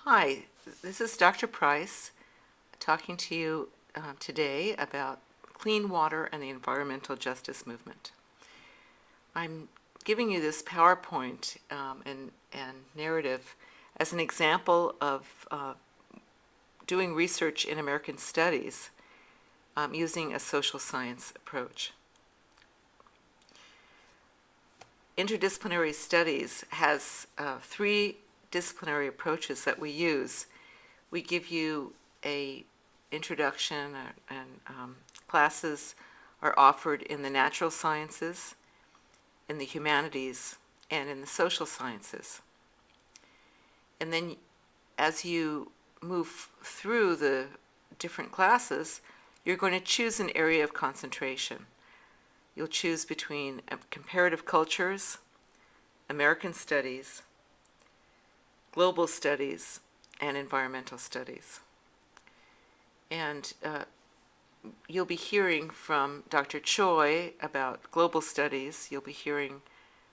Hi, this is Dr. Price talking to you today about clean water and the environmental justice movement. I'm giving you this PowerPoint and narrative as an example of doing research in American studies using a social science approach. Interdisciplinary Studies has three disciplinary approaches that we use. We give you a introduction and classes are offered in the natural sciences, in the humanities, and in the social sciences. And then as you move through the different classes, you're going to choose an area of concentration. You'll choose between comparative cultures, American studies, global studies, and environmental studies. And you'll be hearing from Dr. Choi about global studies, you'll be hearing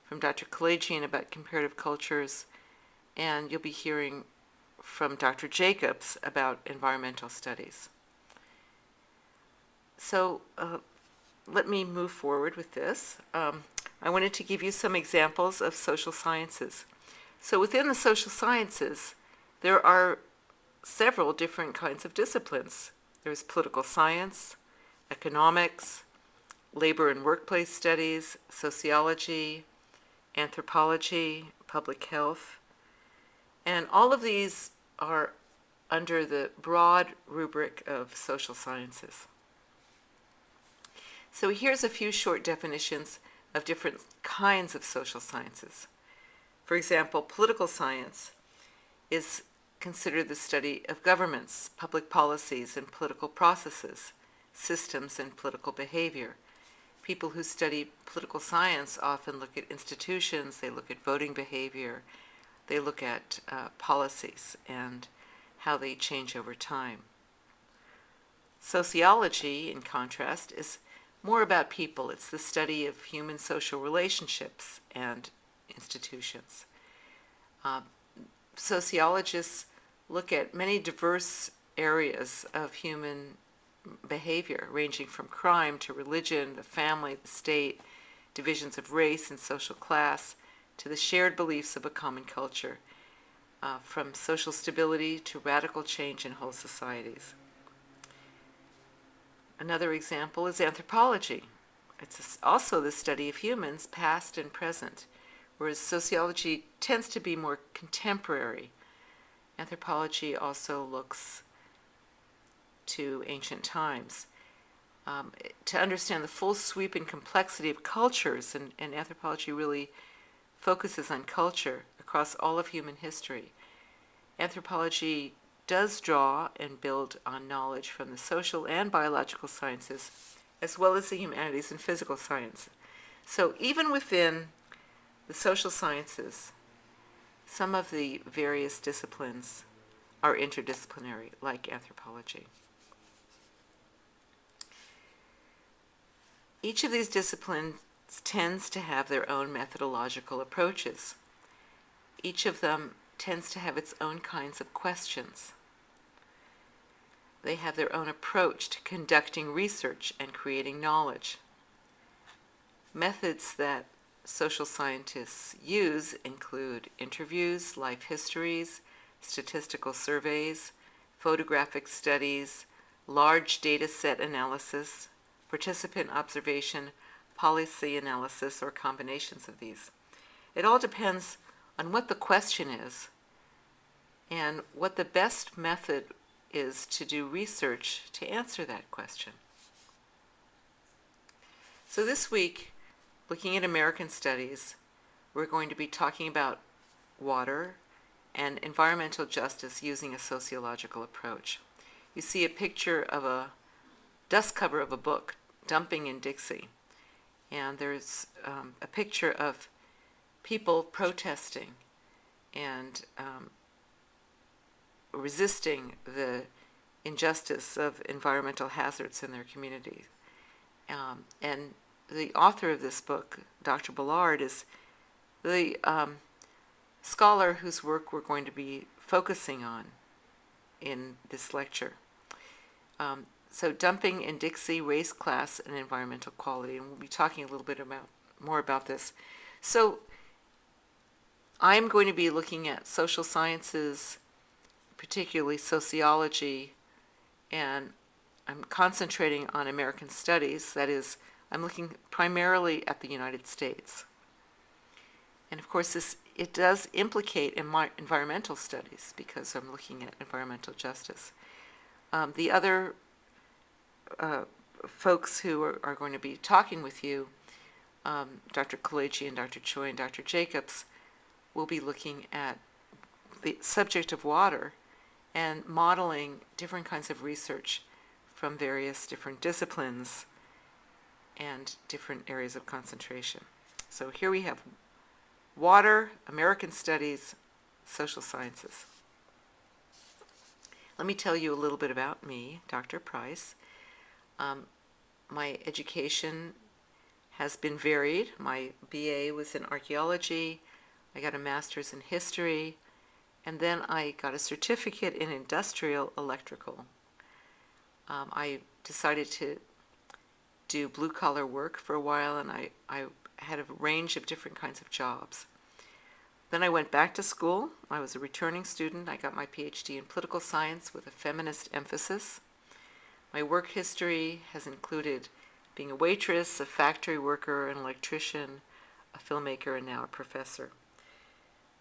from Dr. Kalajian about comparative cultures, and you'll be hearing from Dr. Jacobs about environmental studies. So let me move forward with this. I wanted to give you some examples of social sciences. So within the social sciences, there are several different kinds of disciplines. There's political science, economics, labor and workplace studies, sociology, anthropology, public health, and all of these are under the broad rubric of social sciences. So here's a few short definitions of different kinds of social sciences. For example, political science is considered the study of governments, public policies, and political processes, systems, and political behavior. People who study political science often look at institutions, they look at voting behavior, they look at policies and how they change over time. Sociology, in contrast, is more about people. It's the study of human social relationships and institutions. Sociologists look at many diverse areas of human behavior, ranging from crime to religion, the family, the state, divisions of race and social class, to the shared beliefs of a common culture, from social stability to radical change in whole societies. Another example is anthropology. It's also the study of humans, past and present, whereas sociology tends to be more contemporary. Anthropology also looks to ancient times. To understand the full sweep and complexity of cultures, and anthropology really focuses on culture across all of human history. Anthropology does draw and build on knowledge from the social and biological sciences, as well as the humanities and physical science. So even within the social sciences, some of the various disciplines are interdisciplinary, like anthropology. Each of these disciplines tends to have their own methodological approaches. Each of them tends to have its own kinds of questions. They have their own approach to conducting research and creating knowledge. Methods that social scientists use include interviews, life histories, statistical surveys, photographic studies, large data set analysis, participant observation, policy analysis, or combinations of these. It all depends on what the question is and what the best method is to do research to answer that question. So this week, looking at American studies, we're going to be talking about water and environmental justice using a sociological approach. You see a picture of a dust cover of a book, Dumping in Dixie, and there's a picture of people protesting and resisting the injustice of environmental hazards in their community. And the author of this book, Dr. Bullard, is the scholar whose work we're going to be focusing on in this lecture. So Dumping in Dixie, Race, Class, and Environmental Quality, and we'll be talking a little bit more about this. So I'm going to be looking at social sciences, particularly sociology, and I'm concentrating on American studies. That is, I'm looking primarily at the United States. And of course, it does implicate environmental studies because I'm looking at environmental justice. The other folks who are going to be talking with you, Dr. Kalechi and Dr. Choi and Dr. Jacobs, will be looking at the subject of water and modeling different kinds of research from various different disciplines and different areas of concentration. So here we have water, American studies, social sciences. Let me tell you a little bit about me, Dr. Price. My education has been varied. My BA was in archaeology. I got a master's in history, and then I got a certificate in industrial electrical. I decided to do blue-collar work for a while, and I had a range of different kinds of jobs. Then I went back to school. I was a returning student. I got my PhD in political science with a feminist emphasis. My work history has included being a waitress, a factory worker, an electrician, a filmmaker, and now a professor.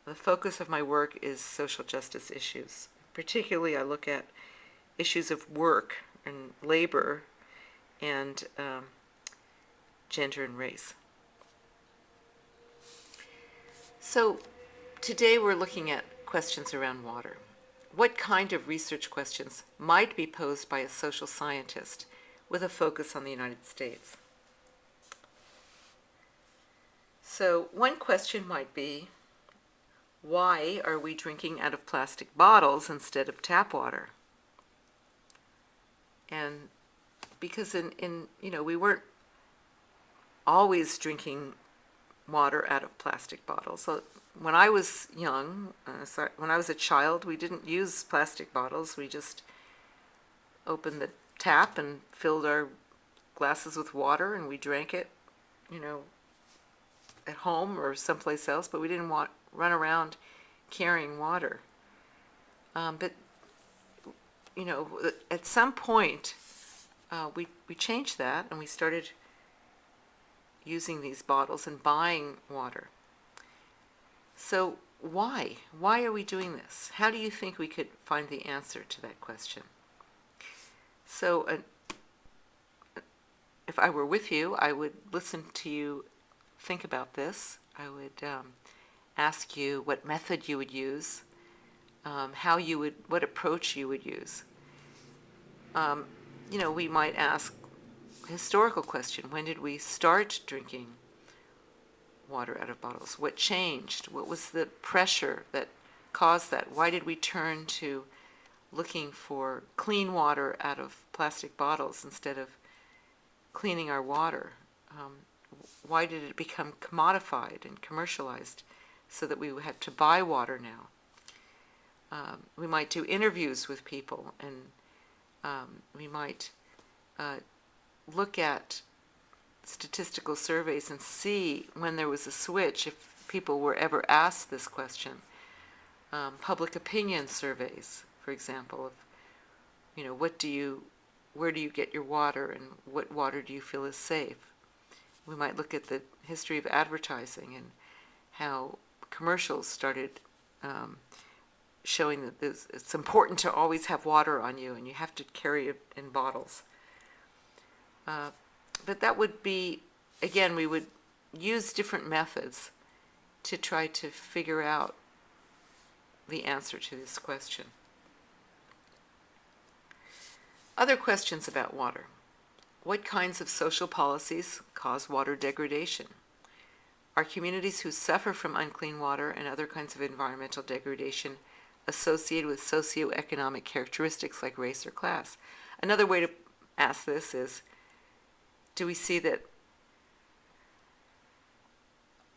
The focus of my work is social justice issues. Particularly, I look at issues of work and labor and gender and race. So today we're looking at questions around water. What kind of research questions might be posed by a social scientist with a focus on the United States? So one question might be, why are we drinking out of plastic bottles instead of tap water? And because we weren't always drinking water out of plastic bottles. So when I was young, when I was a child, we didn't use plastic bottles. We just opened the tap and filled our glasses with water, and we drank it, at home or someplace else, but we didn't run around carrying water. But at some point, we changed that, and we started using these bottles and buying water. So why? Why are we doing this? How do you think we could find the answer to that question? So if I were with you, I would listen to you think about this. I would ask you what method you would use, what approach you would use. We might ask a historical question. When did we start drinking water out of bottles? What changed? What was the pressure that caused that? Why did we turn to looking for clean water out of plastic bottles instead of cleaning our water? Why did it become commodified and commercialized so that we had to buy water now? We might do interviews with people, and we might look at statistical surveys and see when there was a switch, if people were ever asked this question. Public opinion surveys, for example, of where do you get your water, and what water do you feel is safe? We might look at the history of advertising and how commercials started showing that it's important to always have water on you, and you have to carry it in bottles. But that would be, again, we would use different methods to try to figure out the answer to this question. Other questions about water. What kinds of social policies cause water degradation? Are communities who suffer from unclean water and other kinds of environmental degradation associated with socioeconomic characteristics like race or class? Another way to ask this is, do we see that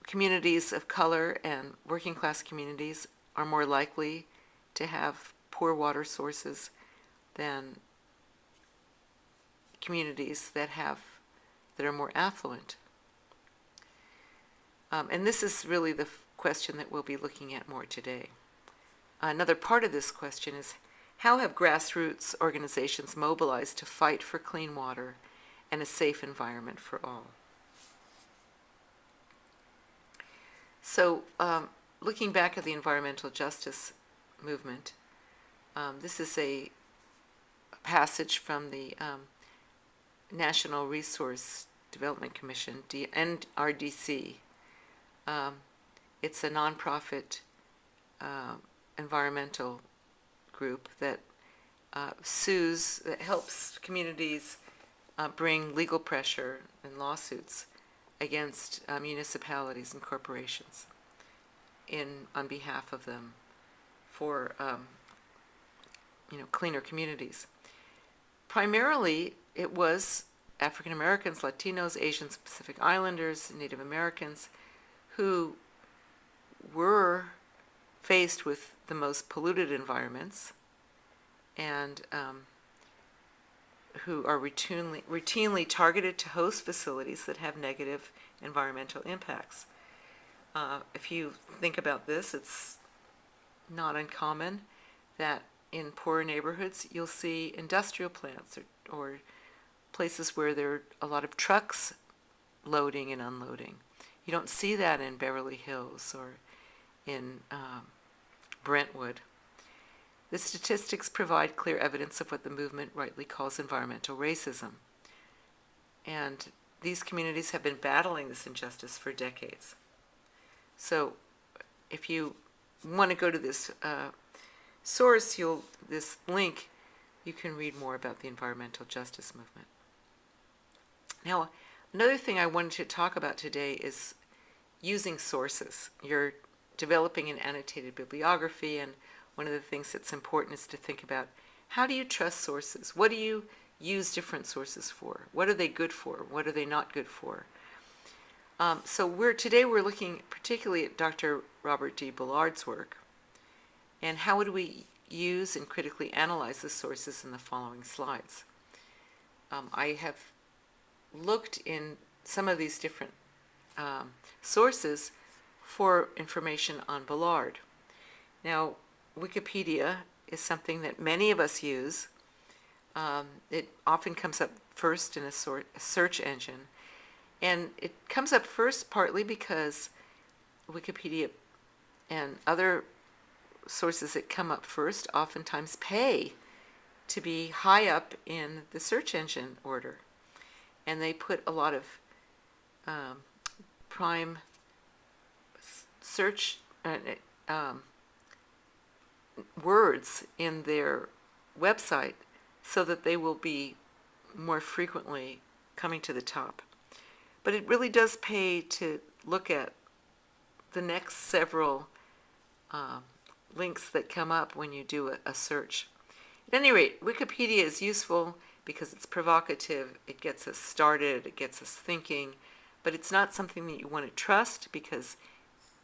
communities of color and working class communities are more likely to have poor water sources than communities that are more affluent. And this is really the question that we'll be looking at more today. Another part of this question is, how have grassroots organizations mobilized to fight for clean water and a safe environment for all? So, looking back at the environmental justice movement, this is a passage from the National Resource Development Commission, NRDC. It's a nonprofit environmental group that that helps communities bring legal pressure and lawsuits against municipalities and corporations on behalf of them for cleaner communities. Primarily, it was African Americans, Latinos, Asians, Pacific Islanders, Native Americans who were faced with the most polluted environments and who are routinely targeted to host facilities that have negative environmental impacts. If you think about this, it's not uncommon that in poorer neighborhoods you'll see industrial plants or places where there are a lot of trucks loading and unloading. You don't see that in Beverly Hills or in Brentwood. The statistics provide clear evidence of what the movement rightly calls environmental racism. And these communities have been battling this injustice for decades. So if you want to go to this source, this link, you can read more about the environmental justice movement. Now, another thing I wanted to talk about today is using sources. You're developing an annotated bibliography, and one of the things that's important is to think about, how do you trust sources? What do you use different sources for? What are they good for? What are they not good for? So today we're looking particularly at Dr. Robert D. Bullard's work, and how would we use and critically analyze the sources in the following slides. I have looked in some of these different sources for information on Bullard. Now, Wikipedia is something that many of us use. It often comes up first in a search engine. And it comes up first partly because Wikipedia and other sources that come up first oftentimes pay to be high up in the search engine order. And they put a lot of prime search words in their website so that they will be more frequently coming to the top. But it really does pay to look at the next several links that come up when you do a search. At any rate, Wikipedia is useful because it's provocative, it gets us started, it gets us thinking, but it's not something that you want to trust because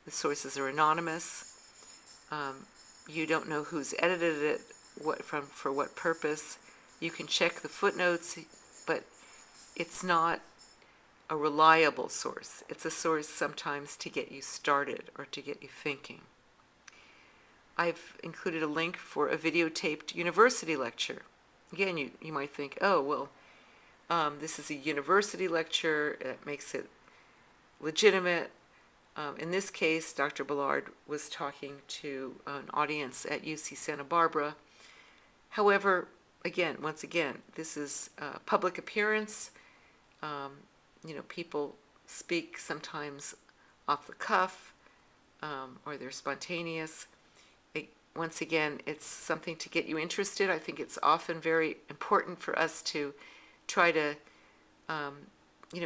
the sources are anonymous. You don't know who's edited it, for what purpose. You can check the footnotes, but it's not a reliable source. It's a source sometimes to get you started or to get you thinking. I've included a link for a videotaped university lecture. Again, you might think, oh, well, this is a university lecture, it makes it legitimate. In this case, Dr. Bullard was talking to an audience at UC Santa Barbara. However, once again, this is a public appearance. People speak sometimes off the cuff, or they're spontaneous. Once again, it's something to get you interested. I think it's often very important for us to try to,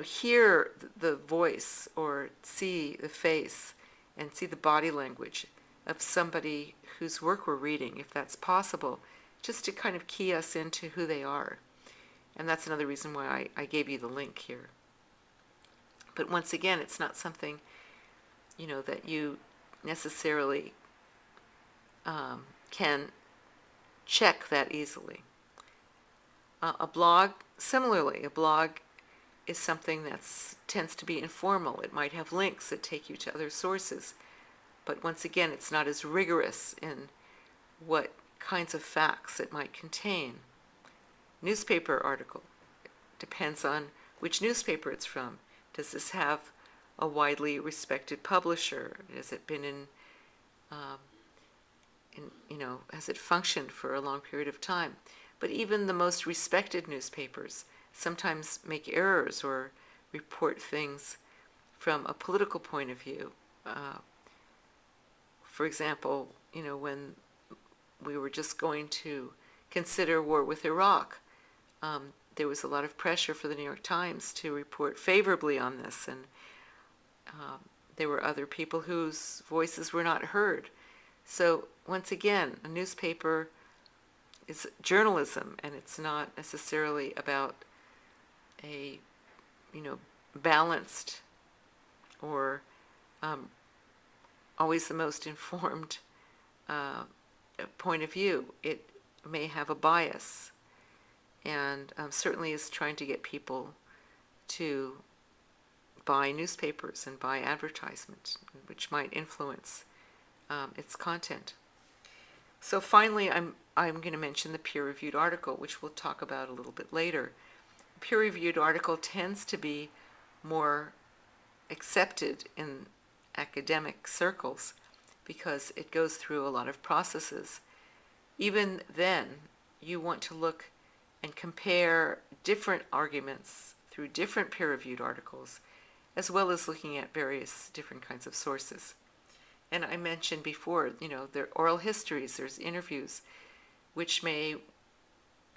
hear the voice or see the face and see the body language of somebody whose work we're reading, if that's possible, just to kind of key us into who they are. And that's another reason why I gave you the link here. But once again, it's not something that you necessarily can check that easily. A blog, similarly, a blog is something that tends to be informal. It might have links that take you to other sources, but once again, it's not as rigorous in what kinds of facts it might contain. Newspaper article depends on which newspaper it's from. Does this have a widely respected publisher? Has it been has it functioned for a long period of time? But even the most respected newspapers sometimes make errors or report things from a political point of view. For example, when we were just going to consider war with Iraq, there was a lot of pressure for the New York Times to report favorably on this, and there were other people whose voices were not heard. So once again, a newspaper is journalism, and it's not necessarily about a balanced or always the most informed point of view. It may have a bias, and certainly is trying to get people to buy newspapers and buy advertisements, which might influence its content. So finally, I'm going to mention the peer-reviewed article, which we'll talk about a little bit later. A peer-reviewed article tends to be more accepted in academic circles because it goes through a lot of processes. Even then, you want to look and compare different arguments through different peer-reviewed articles, as well as looking at various different kinds of sources. And I mentioned before, there are oral histories, there's interviews, which may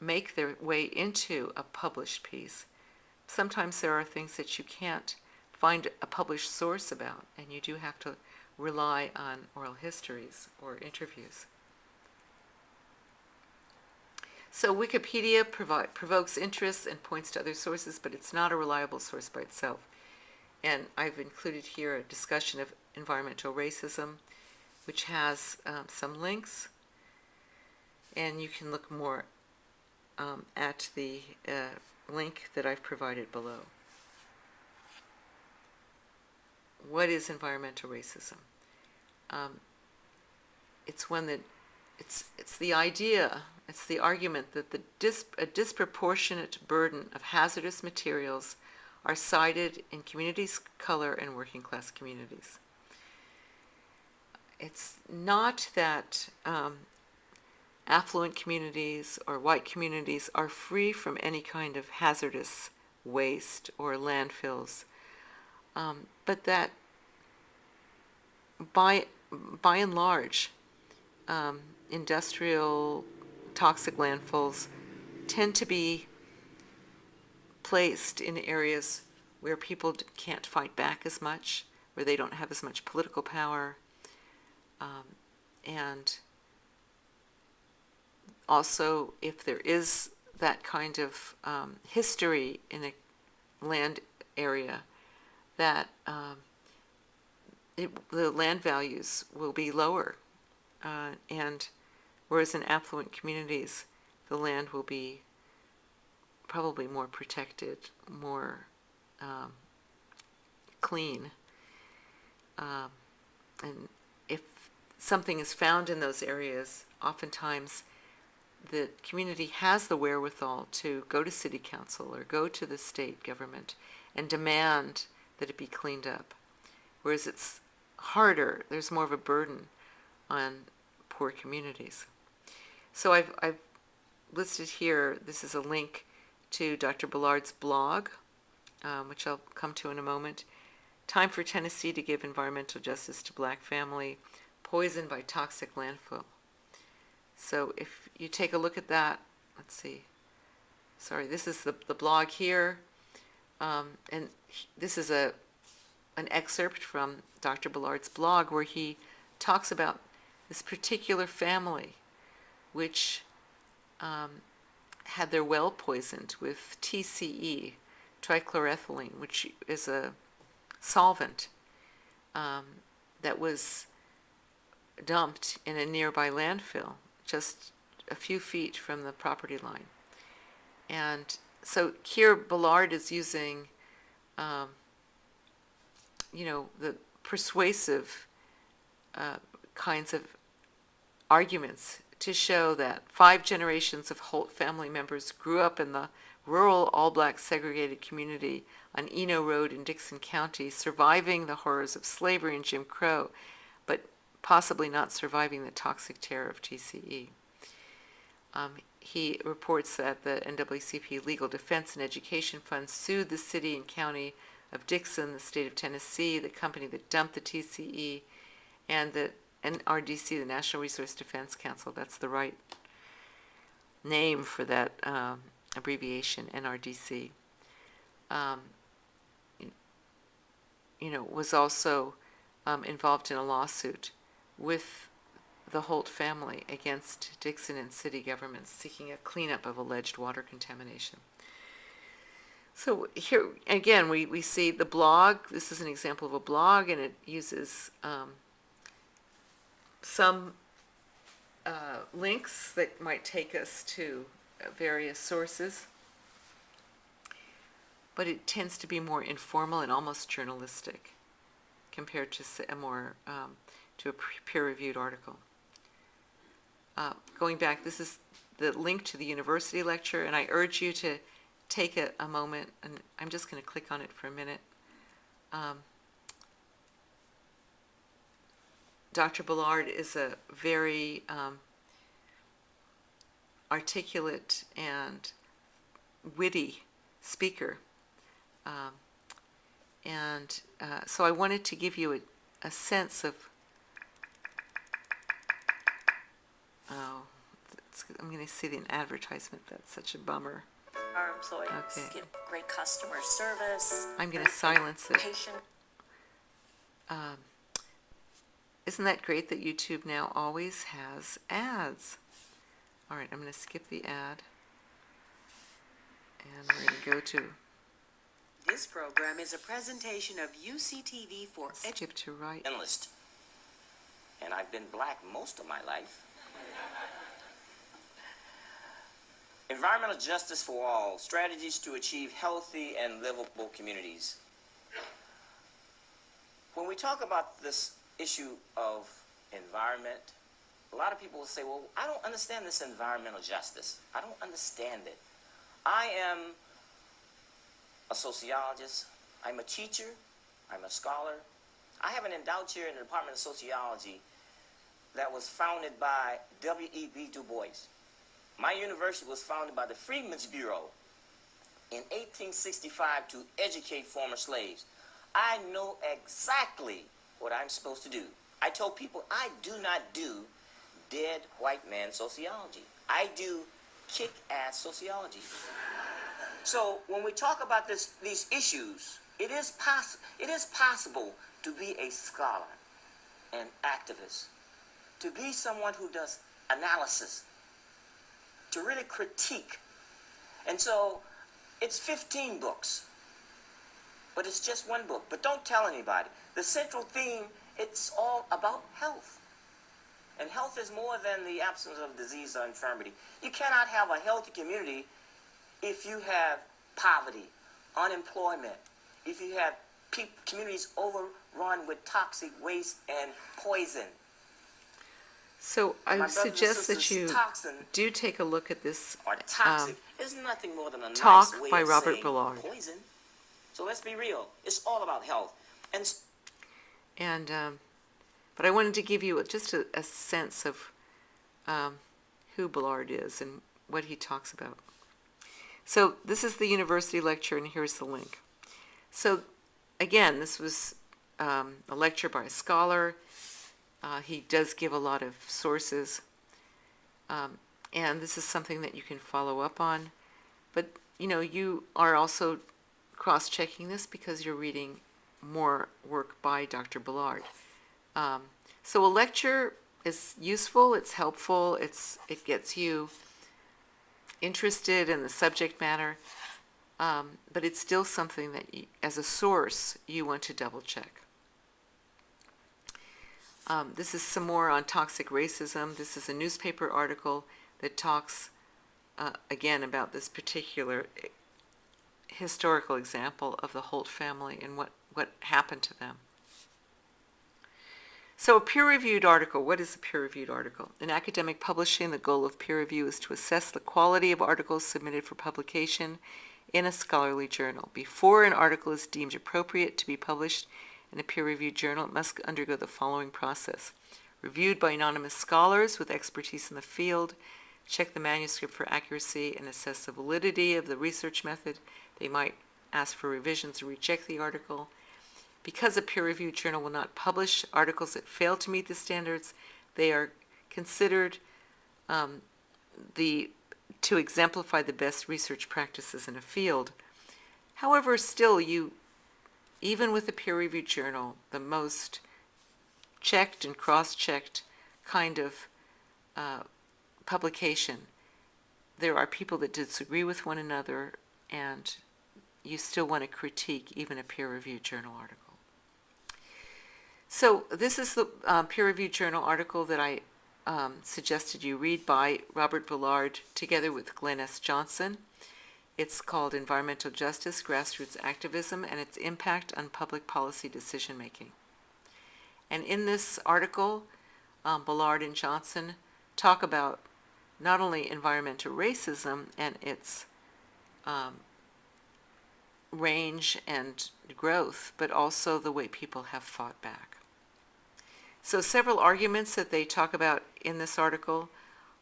make their way into a published piece. Sometimes there are things that you can't find a published source about, and you do have to rely on oral histories or interviews. So Wikipedia provokes interest and points to other sources, but it's not a reliable source by itself. And I've included here a discussion of environmental racism, which has some links, and you can look more at the link that I've provided below. What is environmental racism? It's when it's the idea, it's the argument that a disproportionate burden of hazardous materials are cited in communities, color, and working class communities. It's not that affluent communities or white communities are free from any kind of hazardous waste or landfills, but that by and large, industrial toxic landfills tend to be placed in areas where people can't fight back as much, where they don't have as much political power, and also if there is that kind of history in a land area, that the land values will be lower, and whereas in affluent communities, the land will be probably more protected, more clean. And if something is found in those areas, oftentimes the community has the wherewithal to go to city council or go to the state government and demand that it be cleaned up. Whereas it's harder, there's more of a burden on poor communities. So I've listed here, this is a link to Dr. Bullard's blog, which I'll come to in a moment. Time for Tennessee to Give Environmental Justice to Black Family, Poisoned by Toxic Landfill. So if you take a look at that, let's see. Sorry, this is the blog here. And this is an excerpt from Dr. Bullard's blog where he talks about this particular family which had their well poisoned with TCE, trichloroethylene, which is a solvent. that was dumped in a nearby landfill, just a few feet from the property line. And so here Bullard is using, the persuasive kinds of arguments to show that 5 generations of Holt family members grew up in the rural all-black segregated community on Eno Road in Dixon County, surviving the horrors of slavery and Jim Crow, but possibly not surviving the toxic terror of TCE. He reports that the NAACP Legal Defense and Education Fund sued the city and county of Dixon, the state of Tennessee, the company that dumped the TCE, and the NRDC, the National Resource Defense Council. That's the right name for that abbreviation, NRDC. Was also involved in a lawsuit with the Holt family against Dixon and city governments seeking a cleanup of alleged water contamination. So here, again, we see the blog. This is an example of a blog, and it uses some links that might take us to various sources, but it tends to be more informal and almost journalistic compared to a more to a peer-reviewed article. Going back, this is the link to the university lecture, and I urge you to take a moment, and I'm just going to click on it for a minute. Dr. Bullard is a very articulate and witty speaker. So I wanted to give you a sense of, I'm going to see an advertisement. That's such a bummer. Our employees give great customer service. I'm going to silence it. Patient. Isn't that great that YouTube now always has ads? All right, I'm going to skip the ad. And we're going to go to... This program is a presentation of UCTV for skip to right. Enlist. And I've been black most of my life. Environmental justice for all, strategies to achieve healthy and livable communities. When we talk about this issue of environment, a lot of people will say, well, I don't understand this environmental justice. I don't understand it. I am a sociologist. I'm a teacher. I'm a scholar. I have an endowed chair in the Department of Sociology that was founded by W.E.B. Du Bois. My university was founded by the Freedmen's Bureau in 1865 to educate former slaves. I know exactly what I'm supposed to do. I told people I do not do dead white man sociology. I do kick-ass sociology. So when we talk about these issues, it is possible to be a scholar, an activist, to be someone who does analysis, to really critique. And so it's 15 books, but it's just one book. But don't tell anybody. The central theme, it's all about health. And health is more than the absence of disease or infirmity. You cannot have a healthy community if you have poverty, unemployment, if you have communities overrun with toxic waste and poison. So I suggest that you do take a look at this It's nothing more than a talk nice way by of Robert saying Bullard. Poison. So let's be real. It's all about health. But I wanted to give you just a sense of who Bullard is and what he talks about. So this is the university lecture, and here's the link. So again, this was a lecture by a scholar. He does give a lot of sources, and this is something that you can follow up on. But, you are also cross-checking this because you're reading more work by Dr. Bullard. So a lecture is useful, it's helpful, it gets you interested in the subject matter, but it's still something that, as a source, you want to double-check. This is some more on toxic racism. This is a newspaper article that talks again about this particular historical example of the Holt family and what happened to them. So a peer-reviewed article, what is a peer-reviewed article? In academic publishing, the goal of peer review is to assess the quality of articles submitted for publication in a scholarly journal. Before an article is deemed appropriate to be published in a peer-reviewed journal, it must undergo the following process. Reviewed by anonymous scholars with expertise in the field, check the manuscript for accuracy and assess the validity of the research method. They might ask for revisions or reject the article. Because a peer-reviewed journal will not publish articles that fail to meet the standards, they are considered to exemplify the best research practices in a field. However, still, even with a peer-reviewed journal, the most checked and cross-checked kind of publication, there are people that disagree with one another, and you still want to critique even a peer-reviewed journal article. So this is the peer-reviewed journal article that I suggested you read by Robert Bullard together with Glenn S. Johnson. It's called Environmental Justice, Grassroots Activism, and its Impact on Public Policy Decision-Making. And in this article, Bullard and Johnson talk about not only environmental racism and its range and growth, but also the way people have fought back. So several arguments that they talk about in this article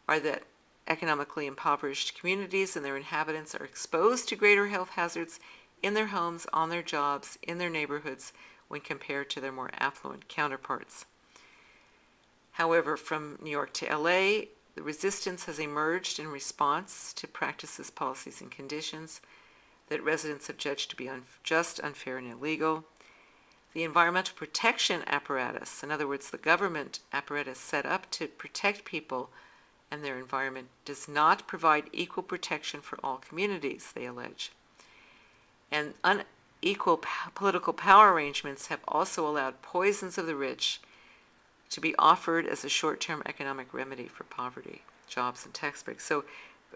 are that economically impoverished communities and their inhabitants are exposed to greater health hazards in their homes, on their jobs, in their neighborhoods when compared to their more affluent counterparts. However, from New York to LA, the resistance has emerged in response to practices, policies, and conditions that residents have judged to be unjust, unfair, and illegal. The environmental protection apparatus, in other words, the government apparatus set up to protect people and their environment, does not provide equal protection for all communities, they allege. And unequal political power arrangements have also allowed poisons of the rich to be offered as a short-term economic remedy for poverty, jobs, and tax breaks. So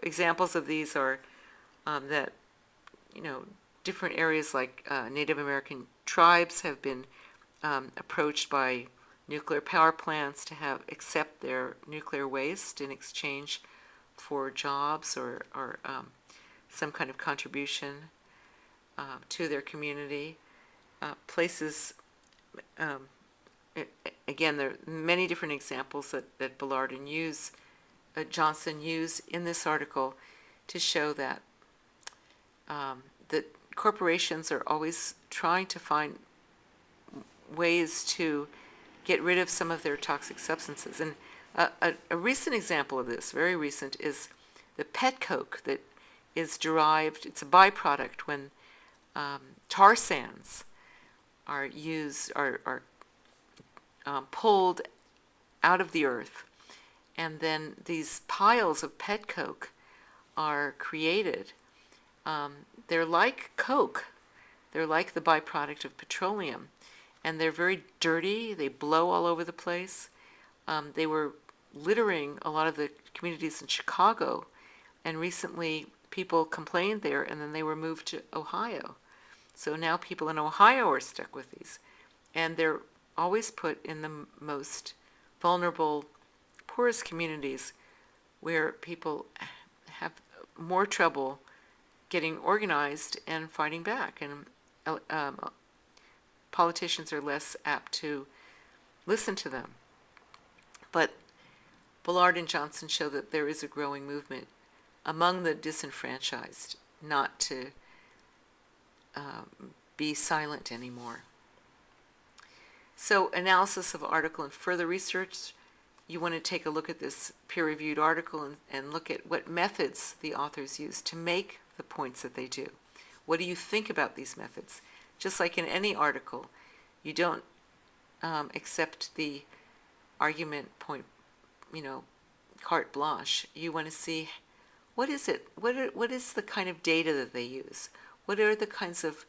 examples of these are that, different areas like Native American tribes have been approached by nuclear power plants to accept their nuclear waste in exchange for jobs or some kind of contribution to their community. Places, again, there are many different examples that Bullard and Johnson use in this article to show that that corporations are always trying to find ways to get rid of some of their toxic substances. And a recent example of this, very recent, is the pet coke that is derived, it's a byproduct when tar sands are pulled out of the earth, and then these piles of pet coke are created. They're like coke. They're like the byproduct of petroleum, and they're very dirty. They blow all over the place. They were littering a lot of the communities in Chicago, and recently people complained there, and then they were moved to Ohio. So now people in Ohio are stuck with these, and they're always put in the most vulnerable, poorest communities where people have more trouble getting organized and fighting back, and politicians are less apt to listen to them. But Bullard and Johnson show that there is a growing movement among the disenfranchised not to be silent anymore. So analysis of article and further research, you want to take a look at this peer-reviewed article and look at what methods the authors use to make the points that they do. What do you think about these methods? Just like in any article, you don't accept the argument point, carte blanche. You want to see what is it? What is the kind of data that they use? What are the kinds of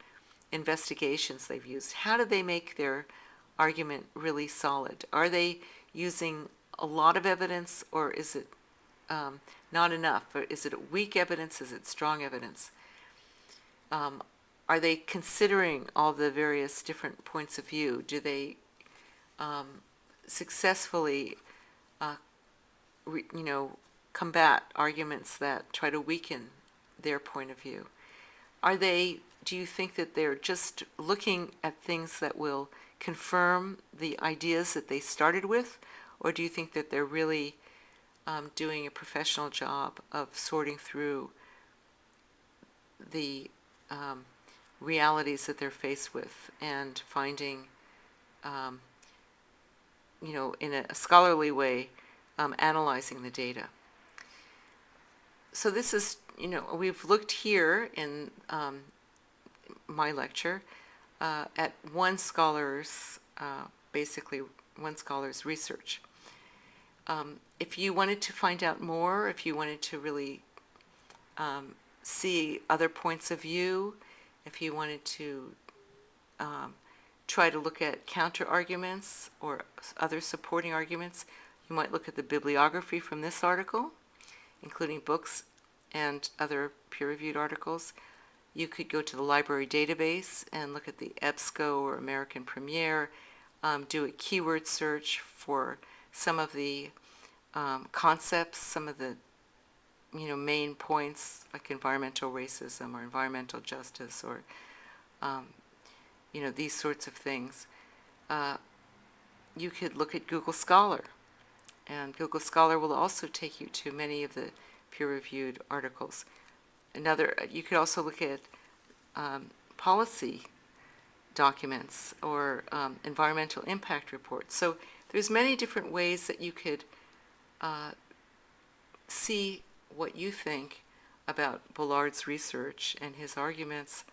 investigations they've used? How do they make their argument really solid? Are they using a lot of evidence, or is it not enough? Or is it weak evidence? Is it strong evidence? Are they considering all the various different points of view? Do they successfully, combat arguments that try to weaken their point of view? Do you think that they're just looking at things that will confirm the ideas that they started with, or do you think that they're really doing a professional job of sorting through the realities that they're faced with and finding, in a scholarly way, analyzing the data? So this is, we've looked here in my lecture at one scholar's research. If you wanted to find out more, if you wanted to really see other points of view, if you wanted to try to look at counter arguments or other supporting arguments, you might look at the bibliography from this article, including books and other peer-reviewed articles. You could go to the library database and look at the EBSCO or American Premier, do a keyword search for some of the concepts, some of the main points like environmental racism or environmental justice or these sorts of things. You could look at Google Scholar, and Google Scholar will also take you to many of the peer-reviewed articles. You could also look at policy documents or environmental impact reports. So there's many different ways that you could see what you think about Bullard's research and his arguments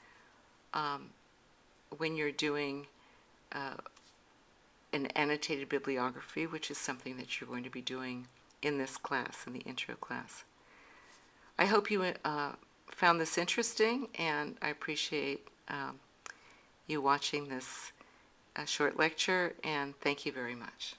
when you're doing an annotated bibliography, which is something that you're going to be doing in this class, in the intro class. I hope you found this interesting, and I appreciate you watching this short lecture, and thank you very much.